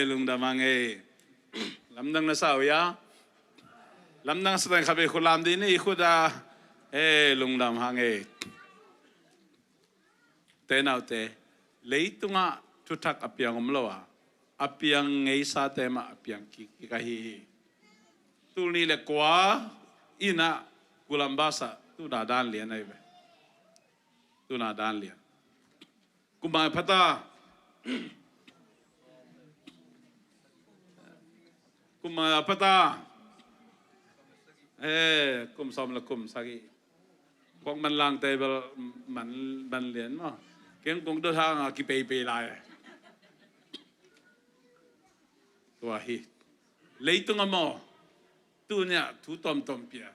lungdam hange lamdang na sao ya lamdang sa tayong kabe kulam din ni ikuda lungdam hange tenaw te leito nga tutak apiang umloa apiang ngay sa tema apiang kikahi tulni le kwa ina kulambasa tu na dan lian ay be tu na dan lian kumang pata kumang pata kum som la kum sagi kong man lang table man lian no keng kong do hang ki pe lai tua hi leitung amo tu nya tu tom pia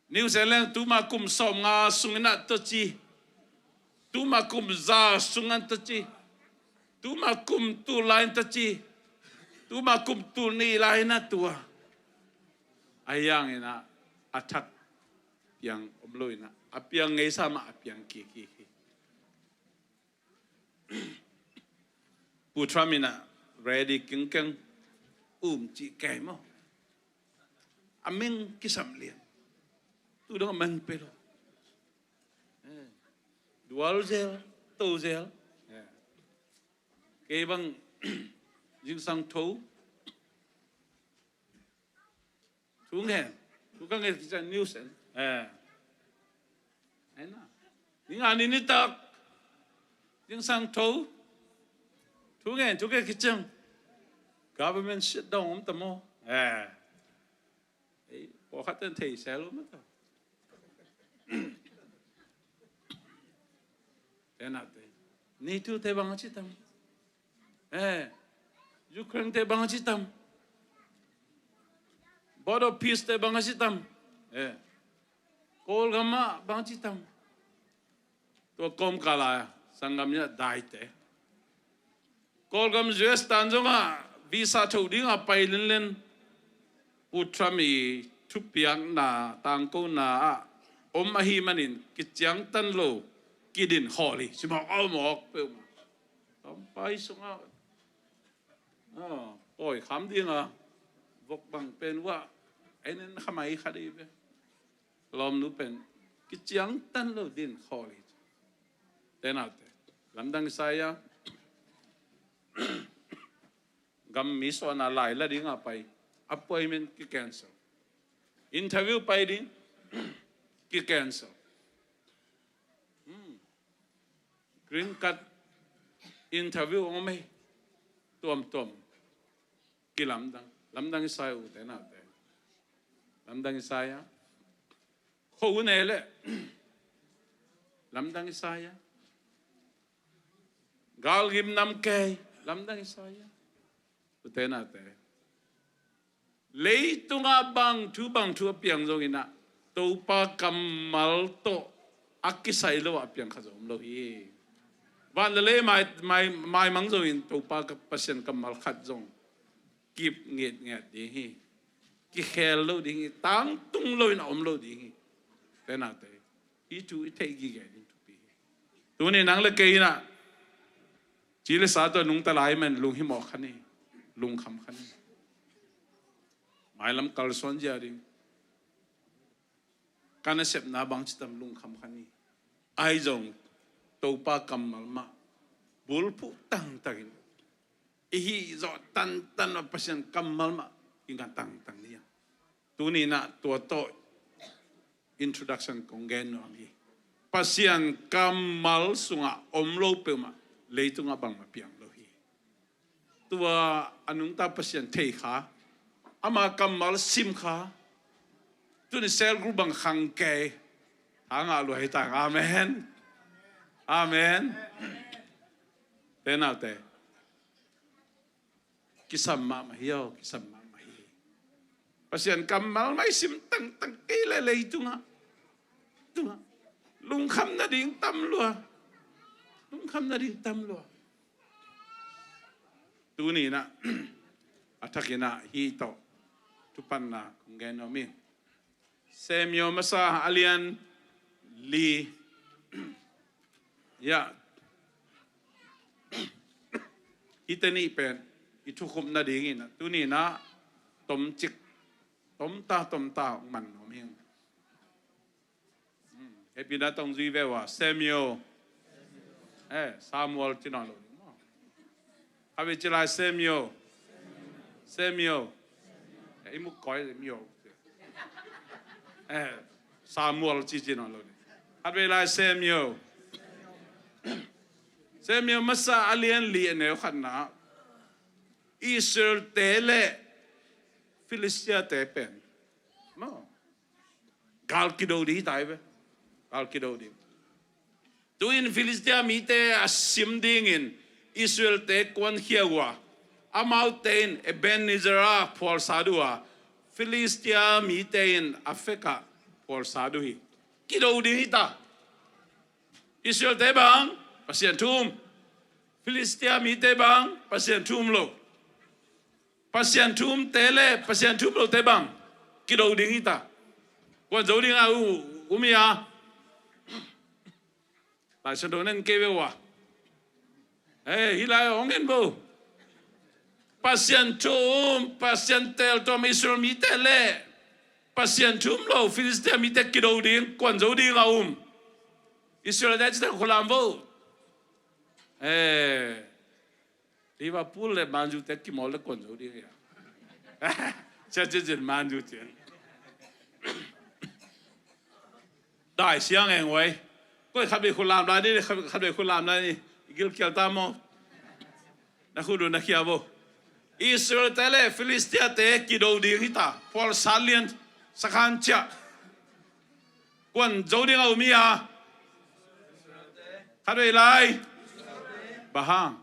New Zealand tu ma kum som nga sungina to chi tu ma kum za sungan to chi tu ma kum tu lain to chi tu ma kum tu ni lain na tua ayang ina atak yang obloina apiang ngai sama apiang ki putramina ready kengkeng chi kai mo aming kisam lian tu dong man pero dual zel to zel ke bang jing sang thou tu nghe tu ka nghe cha news ai na ni ani ni tak jing sang thou tu nghe tu ke kichang government shut down tamo bỏ khát tên thầy xe luôn mất thế nào thế ni tu thế bằng chi tâm Ukraine thế bằng chi tâm border peace thế bằng chi tâm Kol gama bằng chi tâm to kom kala sangam nya dai te Kol gam US tan zonga visa thâu đi ngà bay lên putrami biakpiakna tangko na ahi manin kichang tan lo kidin holi sima mok pe pai sunga oi kham đi nga vok bang pen wa enen khamai khadi be lom nu pen kichang tan lo din holi tenate lamdang saya gam miso na lai la di nga pai appointment ki cancel interview pai din ki cancel green card interview ome tom ki lamdang sai u te na te lamdang saya khou ne le lamdang saya gal gim nam ke lamdang saya u te na te lấy tung bang thu piang zong ina topa kamal to akisai lo apiang khazom lo hi van le mai mang zong in topa ka pasien kamal khat zong kip nget di hi ki khel lo ding tang tung lo in om lo ding hi te na te i tu i thei gi ge din tu pi tu ni nang le ke ina chi le sa to nung ta lai men lung hi mo khani lung kham khani mai lam kal son jaring kana sep na bang chitam lung kham khani ai jong topa kamal ma bulpu tang tagin ihi zo tan pasien kamal ma inga tang nia tuni na to introduction kongen no ngi pasien kamal sunga omlo pe ma leitunga bang ma piang lo hi tua anung ta pasien thei kha ama kamal sim kha tu ni sel group bang khang ke hanga lo hai ta amen tenate kisam ma hiyo kisam ma hi pasien kamal mai sim tang ke le tunga lung kham na ding tam lo tu ni na atakina hi to Topan na kung gano'n min. Semyo masa alian li ya hitani pen itu khum na dingin tu ni na tom chik tom ta man nom hing happy na tong duy ve wa Samuel Samuel chi na lo have chila Samuel imu koi mio Samuel chi chi na lo have la Samuel masa alien li ne khanna Israel tele Philistia te pen no gal kido di tai ve gal kido di tu in Philistia mi te asim dingin Israel te kwan hiawa amau ten Ebenezer por sadua Philistia mi te in Africa por saduhi kido di ta Israel te bang pasien tum Philistia mi te bang pasien tum lo pasien tum tele pasien tum lo te bang kido ding ita quan dấu ding a umia lại sân đồ nên kêu wa hilai ongen bo pasien tel to Israel mi tele pasien tum lo Philistia mi te kido ding quan dấu ding a Israel đã chỉ kholam vô Liverpool le manju te ki mole kon zo di ya cha manju tiền đại siang en wei ko khabe kholam la ni khabe kholam la ni gil kyal ta mo na khudu na khia bo Israel tele Philistia te ki do di hita for salient sakhan cha kon zo di ngau mi ya khabe lai bahang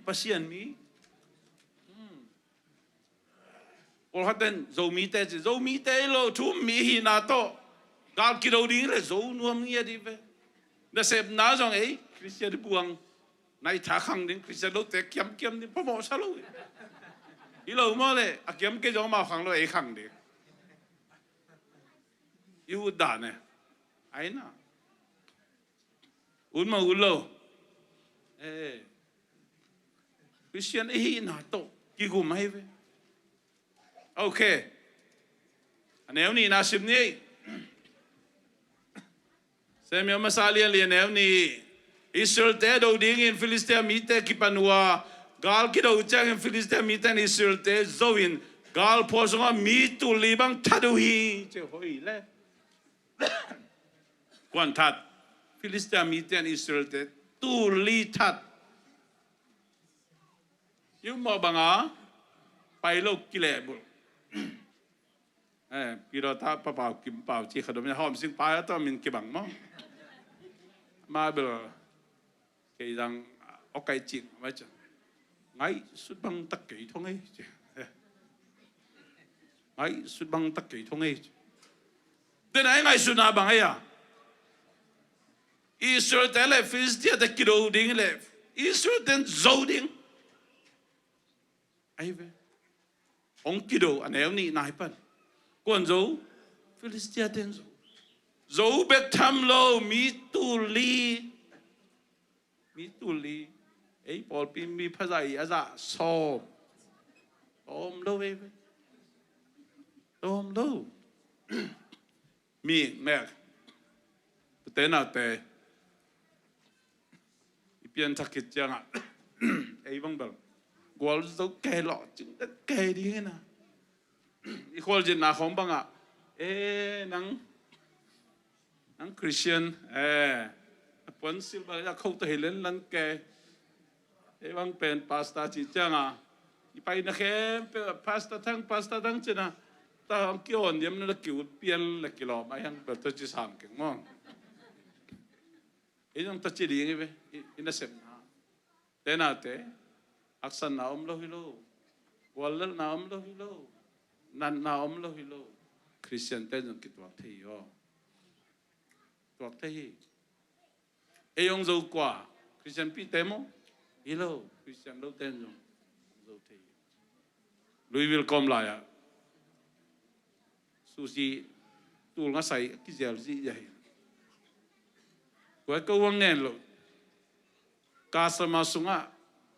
pasien mi or haten Zomi te lo tu mi hi na to gal ki do ding le zo nuam ngia di ve na sep na jong Christian di buang nai tha khang ding Christian lo te kiam ni pomo sa lo i lo mo le a kiam ke jong ma khang lo khang de yu da ne ai na un ma ulo Christian hi na to ki gum hai ve okay nếu ni na sim ni Samuel masalia li nếu ni Israel te do ding in Philistia mi te kipanua gal ki do chang in Philistia mi te Israel te zoin gal po so mi tu li bang thadu hi che hoi le quan that Philistia mi te Israel te tu li that you mo banga pai lo ki le bu pi ro ta pa pa kim pao chi khadom ya hom sing pa to min ki bang mo ma bel ke dang o kai chi ma cha ngai sut bang tak ke thong ai ngai sut bang tak ke thong ai den ai ngai sut na bang ai ya Israel tele Philistia te kiro ding le Israel ten zoding ai ve ông kido anel ni nai pan kon zo Philistia ten zo bet tham lo mi tu li Paupi mi phazai aza so om lo ve om lo mi mer te na te pian thakit chang bang bang gol zo ke lo ching da ke di na I khol jin na khom bang nang Christian pon sil ba ya khâu te len lan ke bang pen pasta chi chang I pai na khem pasta thang chena ta ang kion yem na kiu pian la kilo ma yang ba to chi sam ke mo Ilang ta chi di ngi ina sem na te na te aksan na om lo hilo wal na om lo hilo nan na om lo hilo Christian te jong kitwa the yo twak the yong zo kwa Christian pi te mo hilo Christian lo ten jong zo the lui will kom la ya sushi tul nga sai ki zel ji ya kwa ko wang nen lo kasama sunga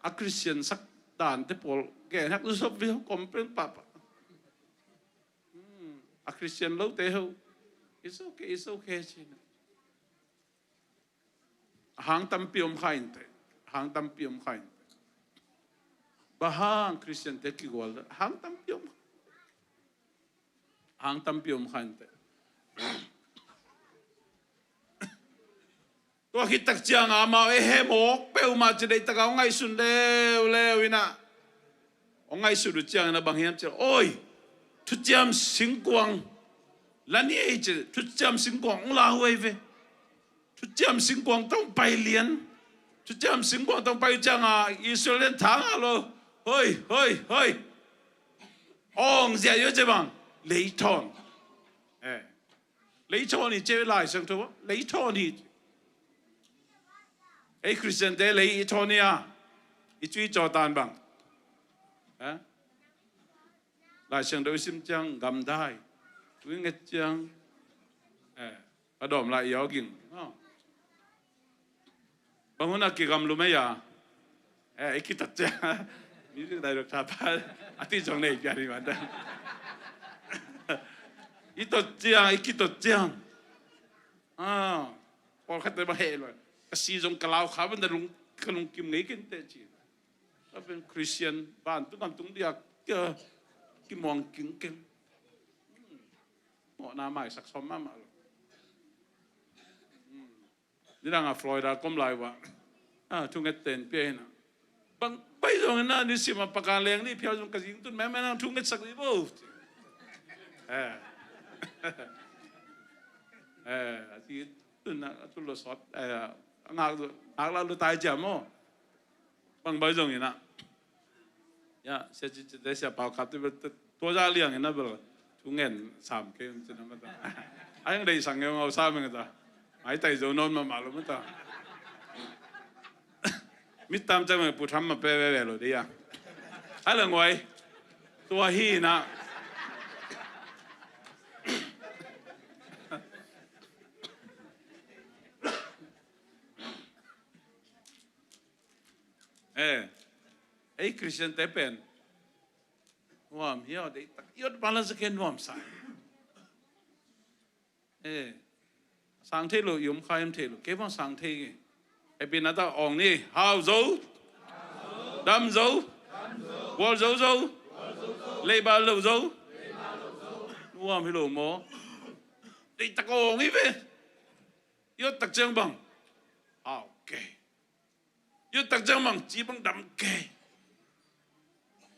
a Christian sak dan te pol ke hak usop vi komplain papa a Christian lo te ho it's okay chin hang tam piom khain te hang tam piom khain bahang Christian te ki gol hang tam piom khain te to khi tak chiang ama e he mok peu ma chidei ta ga ngai sun leo ina ngai su du chiang na bang hiam che oi thu chiam sing kwang lan ye che thu chiam sing kwang la huai ve thu chiam sing kwang tong pai lian thu chiam sing kwang tong pai chang a Israel thang a lo hoi ong zia yo che bang lấy thon lấy thon ni che lai sang tho lấy thon ni ấy Christian để lấy thon ni à ít chui cho tan bang lại sang đối sim chang gam đai với nghe chang ở đom lại yếu kinh bang hôm nay kỳ gam luôn mấy à ấy kí tật chang như thế này được thà pa à tí trong này cái gì mà đó ít tật chang còn khách tới bao hệ rồi cái gì trong cái lao khá vấn đề lung kim nghĩ cái thế gì đó bên Christian bạn tôi làm tung đi cái mong kính kính họ nam mày sắc xóm mà đi đang ở Florida kom lại vậy chung cái tên pe na bang bây giờ na đi xem mà bạc leng đi phiêu trong cái gì tôi mẹ đang chung cái sắc đi bố thì tôi lo sót ngạc là lo tai chả mò bang bây giờ na ya sẽ chỉ để sẽ bảo cát tôi ra liền na bờ chung nghen sắm cái cho nó mà ta anh đây sang cái ngầu sao mình ta ai tay rồi non mà luôn ta mít tam cho mình bút thắm mà bê rồi đi à hay là ngoài tôi hi na ấy Christian Topan Topan hiểu đấy yếu balance cái Topan sai sang thế rồi yếm khai em thế rồi cái phong sang thế Ebenezer ong ni hao dấu đâm dấu wall dấu lê ba lầu dấu đúng không hiểu mò đi tắc ong ấy về yếu tắc trang bằng ok yếu tắc trang bằng chỉ bằng đâm kề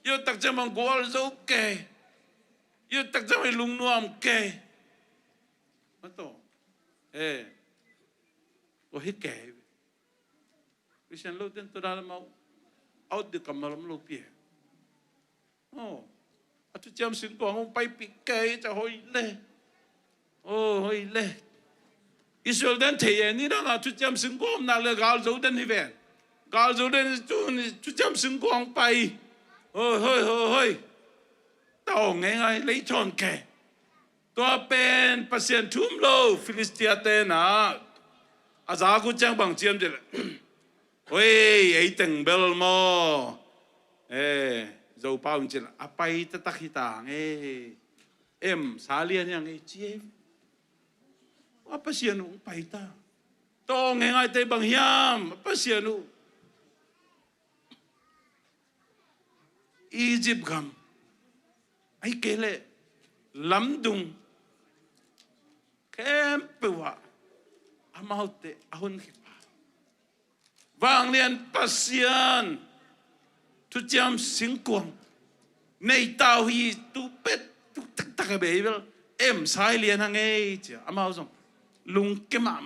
yếu tắc trang bằng wall dấu kề yếu tắc trang bằng lung nuam kề mất tổ tôi hít kề Christian lo ten to dala mau out de kamalam lo pie atu jam sin ko ngom pai pi ke cha hoi le Israel den the ni na atu jam sin ko na le gal zo den hi ven gal zo den tu jam sin ko ang pai hoi tao ngai lấy thon ke to pen pasien thum lo Philistia te na aza ku chang bang chiam je ôi ấy từng bel mo dầu bao nhiêu là apai ta ta kita em xá liên yang ấy chiêm apa sian u pai ta to nghe ngay tay bằng hiam apa sian u Egypt gam ấy kể lệ lắm đùng kem bua amaute ahun vang liên pasian tu jam singkwang nei tao hi tu pet tu tak cái bể vel em sai liền hang ấy chứ amao xong lung cái mạ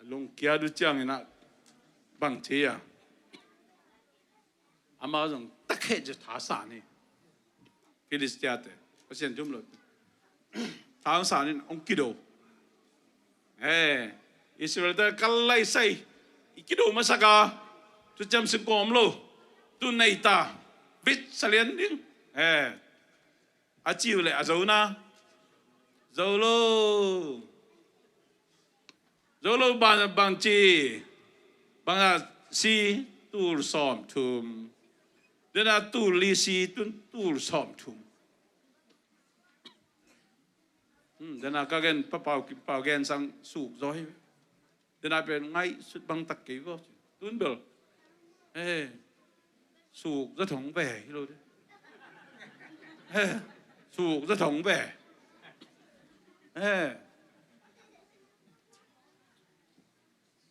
lung kia du chang na bằng thế à amao xong tak hết chứ thả sa này Philistia te pasian chum lo thả sa này ông kido Israel ta kalai say ikido masaka tu jam singkom lo tu nei ta bit salian ding achiu le azona zolo ban chi bang si tur som thum dena tur li si tur som thum dena kagen pau gen sang suk rồi dena pen ngay sut bang tak ke go tun bel suk rất thong về rồi suk rất thong về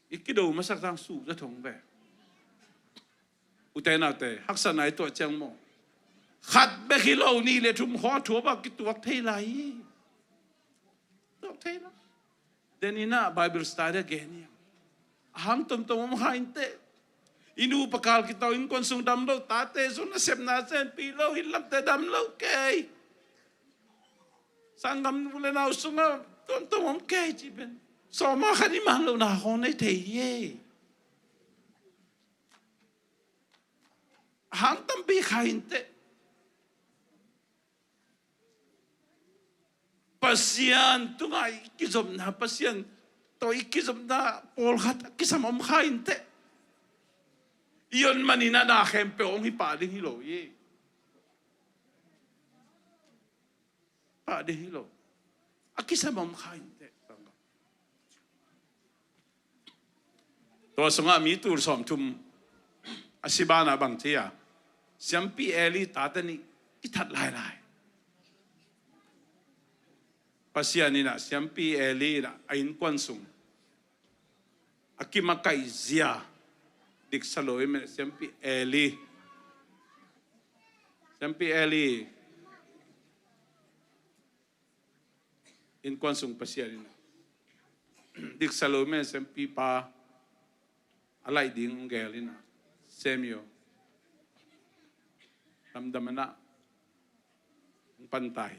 ít cái đầu mà sắc sang suk rất thong về uten nào te hắc san này tuổi chang mo khát bé khi lâu ni le thum khó thua ba cái tuộc thế lại tuộc thế lắm then ina Bible study again ham tom tom hain te inu pakal kita in kon sung dam lo ta te so na sep na sen pi lo hin lam te dam lo ke sangam vule na sunga tom tom ke chi ben so ma khani mang lo na ho nei the ye ham tam bi khain te pasian tungai kizom na pasian to ikizom na pol khat kisam om khain te iyon manina na khempe ong hi pa ding hi lo ye pa ding hi lo akisam om khain te to songa mi tur som thum asibana bang tia siampi eli tatani ithat lai lai pasian ina siampi eli na ain kwansung akimakai zia dik saloi me siampi eli in kwansung pasian ina dik saloi me siampi pa alai ding gelina semio damdamana pantai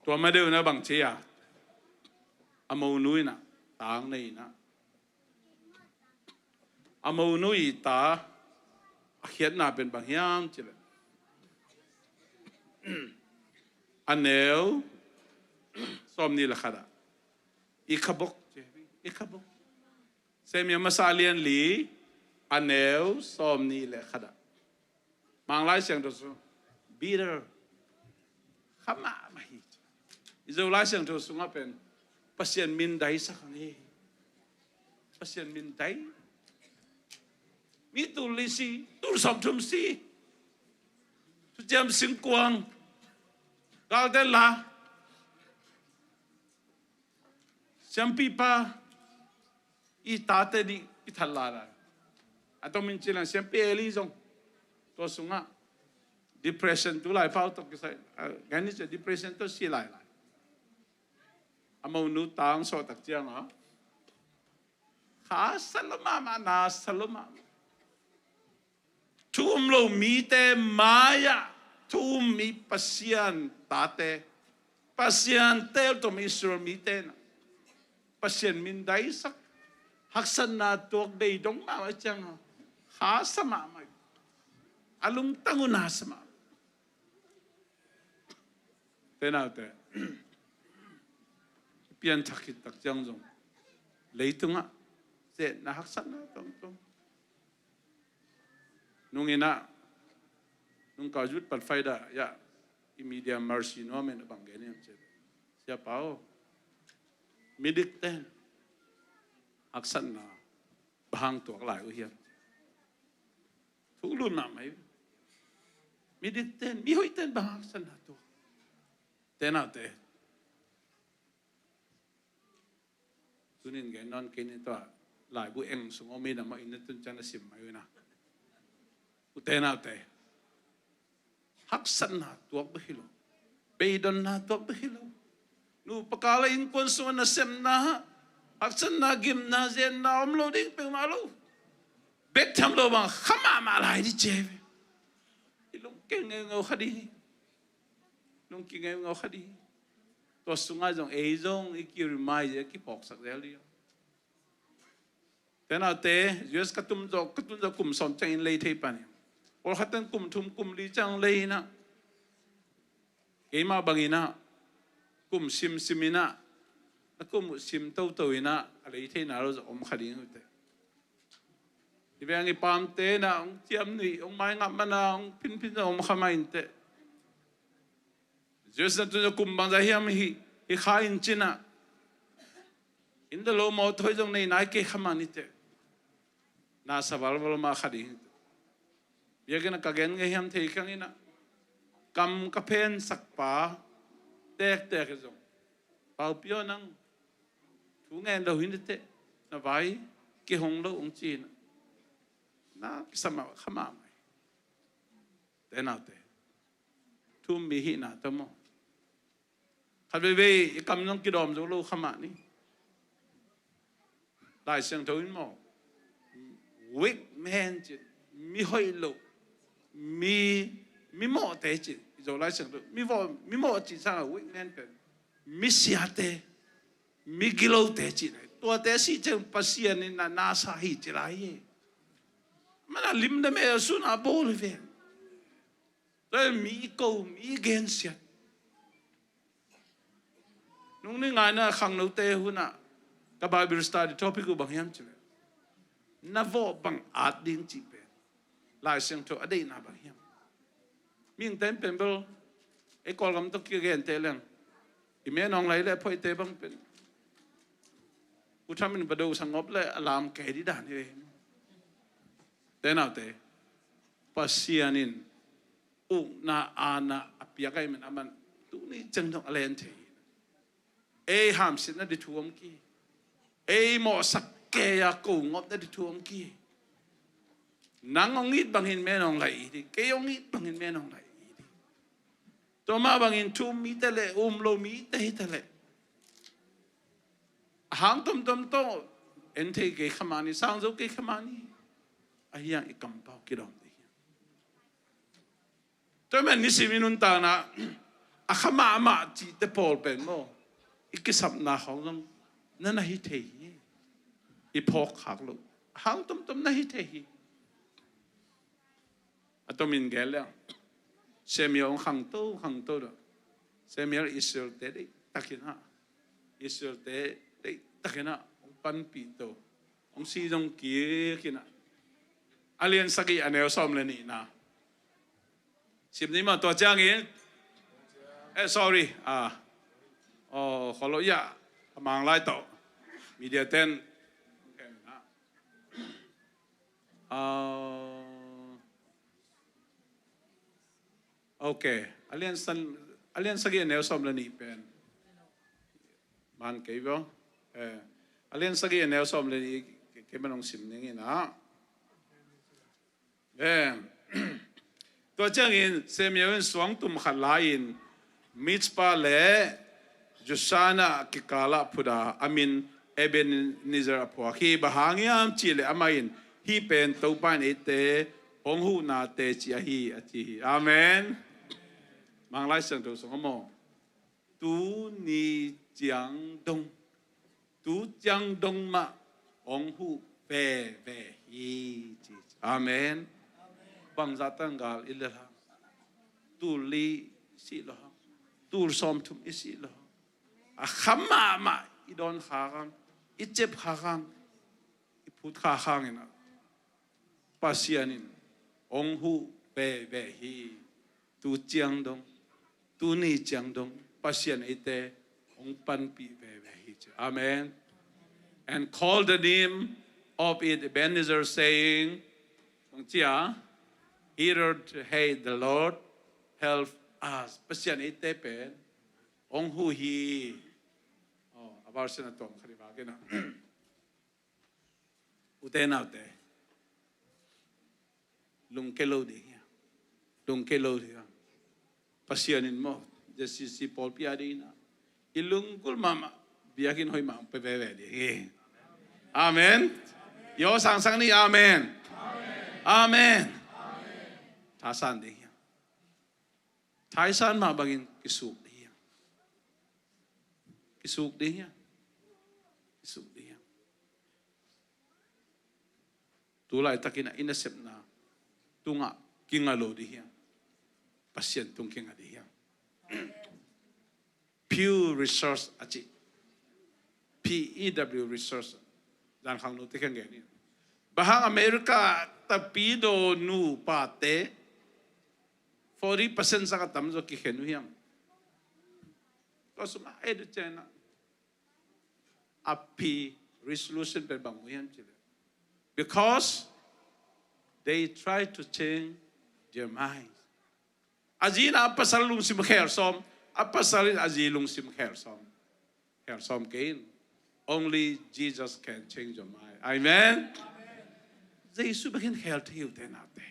tua ma deu na bang chia amau nui na tang nei na amau nui ta khiat na pen bang hiam chile aneu som ni la khada ikhabok semia masalian li aneu som ni le khada mang lai siang to so bitter khama mai izo lai siang to sunga pen pasien min dai sa khani pasien min dai mi tu li si tu som thum si tu jam sing kwang gal de la siam pi pa i ta te di i thalla ra ato min chilang siam pi eli zong to sunga depression tu lai pau to kisai gani che depression to si lai amau nu tang so tak chiang ha kha salama ma na salama tum lo mi te maya tum mi pasian tate pasian tel to mi sur mi te na pasian min dai sak haksan na tok dei dong ma chang kha sama mai alung tanguna sama tenau te pian thakit tak jang jong leitunga se na haksan na tong nungina nung ka jut pat faida ya immediate mercy no men bangeni che sia pao midik ten haksan na bahang tok lai u hian thu lu na mai midik ten mi hoi ten bahang san na to tenau te tunin ge non ken to lai bu eng sung omi na ma in tun chan sim mai na utena te haksan na tuak behilo beidon na tuak behilo nu pakala in konso na sem na haksan na gim na zen na omlo ding pe malo bet tham lo bang khama ma lai di cheve ilung keng ngau khadi lung ki ngau khadi to sunga jong e jong ikir mai je ki pok sak del dio tena te yes katum jo kum som chain lei thei pani or khatan kum thum kum li chang lei na keima bangina kum simina na kum sim to ina lei thei na ro om khadi te Ibang ipamte na ang tiam ni ang may nga mana ang pinpin na ang makamainte. Diyos na ito na kumbang dahiyam hikain china. Indalo mo ito yung nainay kay kamanite. Nasa balbalo makadi. Biyakin na kagen ngayam tayo kang ina. Kam kapen sakpa. Tek yung. Paupi yun ang tungan daw hindi te. Nabay kihong lo ang china. Na kisama kamamay. Tenate. Tumihi na ito mo. Kabibay ikam nung kidom lo kamani. Dahil siyang tawin mo. Weak man chit. Mi hoy lo. Mi mo te chit. Iso lai siyang tawin. Mi mo chit sa weak man pen. Mi siyate. Mi gilaw te chit. Tua te si chang pasiyan ni na nasa hi chilay. Mana limda me suna bol ve. Dahil mi ikaw, mi gen siya. Nung nga na kang naute huna, ka-Bible study topic ko bang yam chibe. Navo bang at din chibe. Lai siyang to aday na bang yam. Ming tempen bel, call kam to kigen te lang. Ime nong lai le po ite bang pen. Utamin badaw sang ngop le alam kay di dan ye. Tenaute pasianin na ana apiakay man aman tu ni chang dong alente. Ham sit na di tuom ki. Mo sakya ko ngop na di tuom ki. Nangongit bangin menong lai di. Kayongit bangin menong lai di. Toma bangin tum mitale lo mitale. Hang tum to ente ke kamani sang zo ke kamani. Ayang ikampaw kidom di. Toman nisi minunta na akama ama ti te Paul pen mo. Ikisap na khawm na nahitehi. Ipok haklo. Hang tum nahitehi. Atomin gela. Semyo hang to do. Semyo Israel te takina. Israel te takina panpito. Ang sidong kina. Alien sagi aneo som le ni na. Sim ni ma to chang yin. Sorry. Kholo ya mang lai to. Media 10. Okay. Alien sagi aneo som le ni pen. Man kay bo. Alien sagi aneo som le ni ke manong sim ni na. Tôi chẳng in xem nhiều xuống tụm khát lain mitzpa le Josana kikala puda amin Ebenezer apua khi bahangiam chile amain hi pen Topan ite onghu na te chia hi ati amen mang lai sang tu song mo tu ni jiang dong ma onghu ve hi amen bang zatanggal ilaha tuli silah tul som tum isilah akhama ma idon khagang icep khagang iput khagang ina pasianin onghu be hi tu jiang dong tu ni jiang dong pasian ite ong pan pi be hi amen and call the name of it Ebenezer saying chia hear hey the Lord help us. Pasian ite pen ong hu hi. Abar sina tom khari ba na. Utena ute. Lungkelo di. Lungkelo di. Pasianin mo. Just si Paupi adina. Ilungkul mama biyakin hoy mam pebebe di. Amen. Yo sang ni amen. Amen. Tasan di. Taisan ma bagin kisuk di. Kisuk di. Kisuk di. Tulay takina inasep na tunga kingalo di. Pasien tung kinga di. Pew Resource achi. PEW Resource. Dan khang no tikan gani. bahang Amerika tapido nu pate 40% sa katam zo ki khenu hiam kasuma edu chena api resolution per bang hiam chile because they try to change their minds azina pasal lung sim kher som apasalin azilung sim kher som kain only Jesus can change your mind amen Jesus begin health you then out there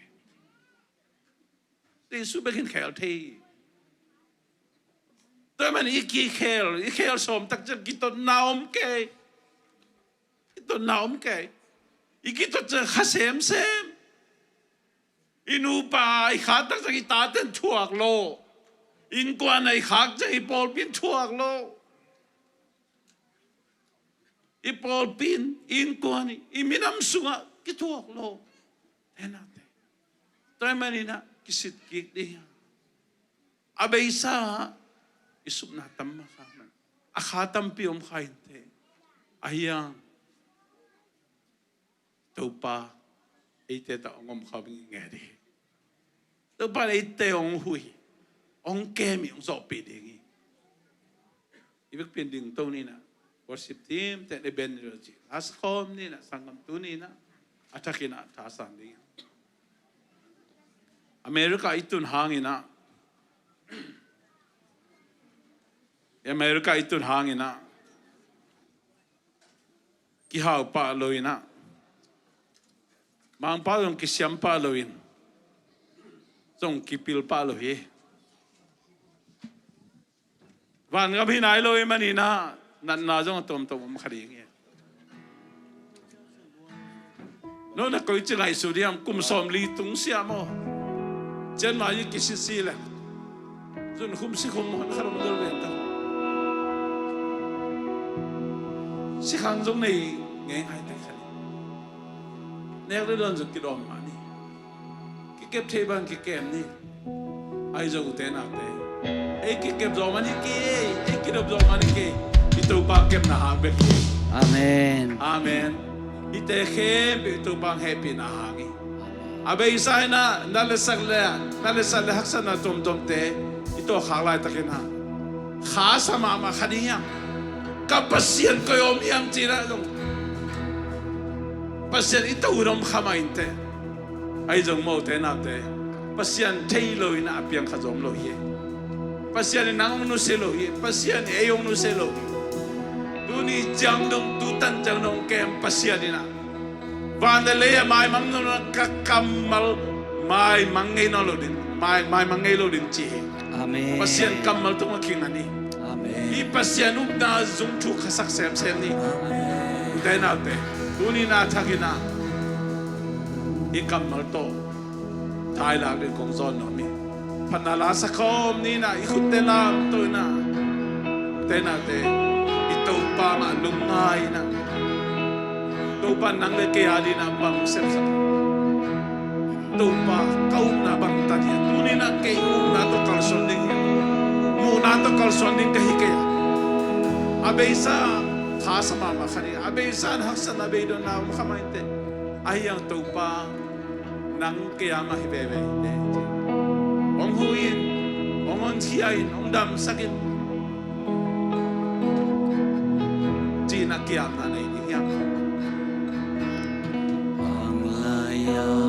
Jesus begin health you tôi mà iki khel som tak chắc kito naom ke ikito chắc khasem sem inupa I khát tak chắc ita ten thuak lo in quan ai khát chắc ipol pin thuak lo ipol pin in quan iminam sunga kituak lo tenate tôi mà nina kisit kik dia abeisa isup na tamma kaman akhatam piom khainte ayang topa ite ta ongom khabing ngedi topa ite ong hui ong kemi ong so pidingi ibek pending to ni na worship team te Ebenezer as khawm ni na sangam tu ni na atakina tasan ni Amerika itun hangina Amerika itun hangina ki hau pa loina mang pa long ki siam pa loin song ki pil pa lo hi van ga binai loi manina nan na jong tom khari nge no na koi chilai sudiam kum som li tung siamo chen ma yi ki si la zun khum si khum han kharam dol ven ta si khang jong nei nge hai ta khali nek le don zu ki dom ma ni ki kep the ban ki kem ni ai zo te na te e ki kep zo ma ni ki e ki dob zo ma ni ki itu pa kep na ha be Amen. amen ite khem itu bang happy na hangi abe isai na nalesal haksan na tom te ito khalai takina kha sama ma khadiya kapasien ko yom yam tira dong pasien ito urom khamainte ai jong mo te na te pasien thailo ina apiang khajom lo ye pasien nang nu se lo ye pasien eyong nu se lo tuni jang dong tutan jang dong kem pasien ina vandale mai mam no kamal mai mangai no lo din mai mangai lo din chi Amen. pasien kamal tu makin ani Amen. I pasien na zum tu khasak sem ni dai na te tuni na thagina I kamal to thai la de kong zon no mi panala sa khawm ni na I khutelam to na te na te I topa ma lungai na Topan nang le kaya di na bang sepsa Topa kau na bang tadi tuni na kayu na to kalson ding mu na to kalson ding kahi kaya abeisa khasa mama khani abeisa haksan abeido na khamainte ayang topa nang kaya ma hibebe ong huin ong on thiain ong dam sakit ji na kaya na nei ni ya Ang laya